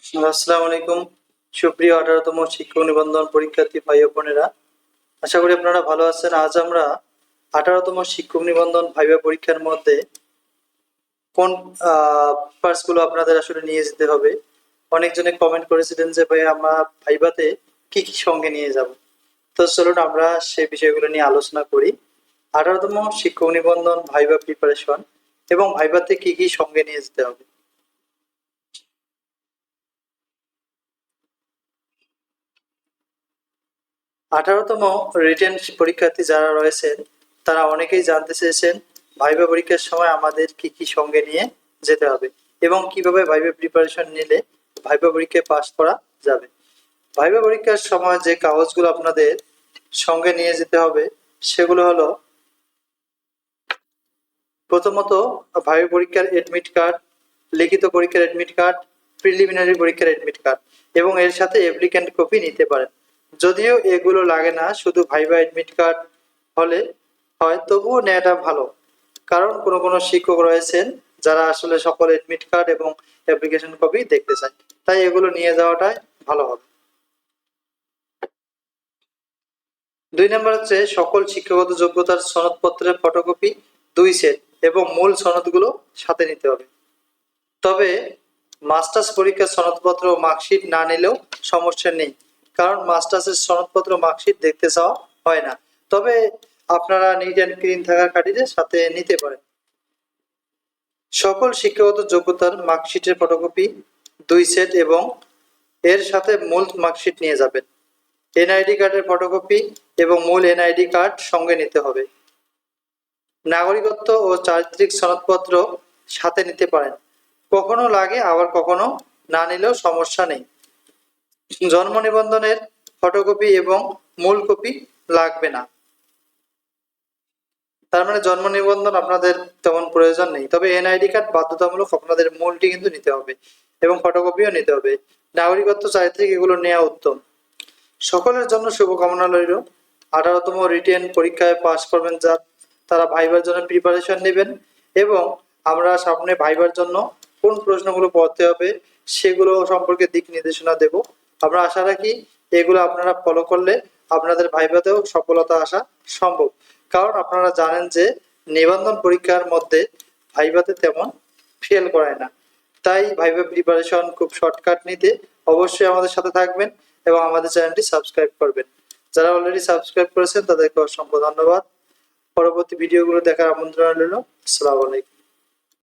আসসালামু আলাইকুম। সুপ্রিয় 18তম শিক্ষক নিবন্ধন পরীক্ষার্থী ভাই ও বোনেরা, আশা করি আপনারা ভালো আছেন। আজ আমরা 18তম শিক্ষক নিবন্ধন ভাইবা পরীক্ষার মধ্যে কোন পেপারসগুলো আপনাদের আসলে নিয়ে যেতে হবে। অনেকজনে কমেন্ট করেছিলেন যে ভাই আমরা ভাইবাতে কি কি সঙ্গে নিয়ে যাব। তো চলুন আমরা সেই বিষয়গুলো নিয়ে আলোচনা করি। 18তম শিক্ষক নিবন্ধন ভাইবা প্রিপারেশন এবং ভাইবাতে কি কি সঙ্গে নিয়ে যেতে হবে। 18তম রিটেন পরীক্ষার্থী যারা রয়েছেন তারা অনেকেই জানতে চেয়েছেন ভাইবা পরীক্ষার সময় আমাদের কি কি সঙ্গে নিয়ে যেতে হবে এবং কিভাবে ভাইবা প্রিপারেশন নিলে ভাইবা পরীক্ষায় পাস করা যাবে। ভাইবা পরীক্ষার সময় যে কাগজগুলো আপনাদের সঙ্গে নিয়ে যেতে হবে সেগুলো হলো, প্রথমত ভাইবা পরীক্ষার এডমিট কার্ড, লিখিত পরীক্ষার এডমিট কার্ড, প্রিলিমিনারি পরীক্ষার এডমিট কার্ড এবং এর সাথে অ্যাপ্লিক্যান্ট কপি নিতে পারেন। যদিও এগুলো লাগে না, শুধু ভাইবা এডমিট কার্ড হলে হয়, তবুও নেওয়াটা ভালো। কারণ কোনো কোনো শিক্ষক রয়েছেন যারা আসলে সকল এডমিট কার্ড এবং অ্যাপ্লিকেশন কপি দেখতে চায়, তাই এগুলো নিয়ে যাওয়াটাই ভালো হবে। 2 নম্বর হচ্ছে সকল শিক্ষাগত যোগ্যতার সনদপত্রের ফটোকপি 2 সেট এবং মূল সনদগুলো সাথে নিতে হবে। তবে মাস্টার্স পরীক্ষার সনদপত্র ও মার্কশিট না নিলেও সমস্যা নেই, কারণ মাস্টার্সের সনদপত্র মার্কশিট দেখতে চাওয়া হয় না। তবে আপনারা নিট অ্যান্ড ক্লিন থাকার খাতিরে সাথে নিতে পারেন। সকল শিক্ষাগত যোগ্যতার মার্কশিটের ফটোকপি 2 সেট এবং এর সাথে মূল মার্কশিট নিয়ে যাবেন। এনআইডি কার্ডের ফটোকপি এবং মূল এনআইডি কার্ড সঙ্গে নিতে হবে। নাগরিকত্ব ও চারিত্রিক সনদপত্র সাথে নিতে পারেন, কখনো লাগে আবার কখনো না নিলেও সমস্যা নেই। জন্ম নিবন্ধনের ফটোকপি এবং মূল কপি লাগবে না। তার মানে জন্ম নিবন্ধন আপনাদের তেমন প্রয়োজন নেই, তবে এনআইডি কার্ড বাধ্যতামূলক, আপনাদের মূলটি কিন্তু নিতে হবে এবং ফটোকপিও নিতে হবে। নাগরিকত্ব চারিত্রিক এগুলো নেওয়া উত্তম। সকলের জন্য শুভকামনা রইল। 18তম রিটেন পরীক্ষায় পাস করবেন তারা ভাইবার জন্য প্রিপারেশন নেবেন এবং আমরা সামনে ভাইবার জন্য কোন প্রশ্নগুলো পড়তে হবে সেগুলো সম্পর্কে দিক নির্দেশনা দেব। আমরা আশা রাখি এগুলো আপনারা ফলো করলে আপনাদের ভাইভাতেও সফলতা আসা সম্ভব। কারণ আপনারা জানেন যে নিবন্ধন পরীক্ষার মধ্যে ভাইভাতে তেমন ফেল করায় না। তাই ভাইভা প্রিপারেশন খুব শর্টকাট নিতে অবশ্যই আমাদের সাথে থাকবেন এবং আমাদের চ্যানেলটি সাবস্ক্রাইব করবেন। যারা অলরেডি সাবস্ক্রাইব করেছেন তাদেরকে অসংখ্য ধন্যবাদ। পরবর্তী ভিডিওগুলো দেখার আমন্ত্রণ রইল। আসসালামু আলাইকুম।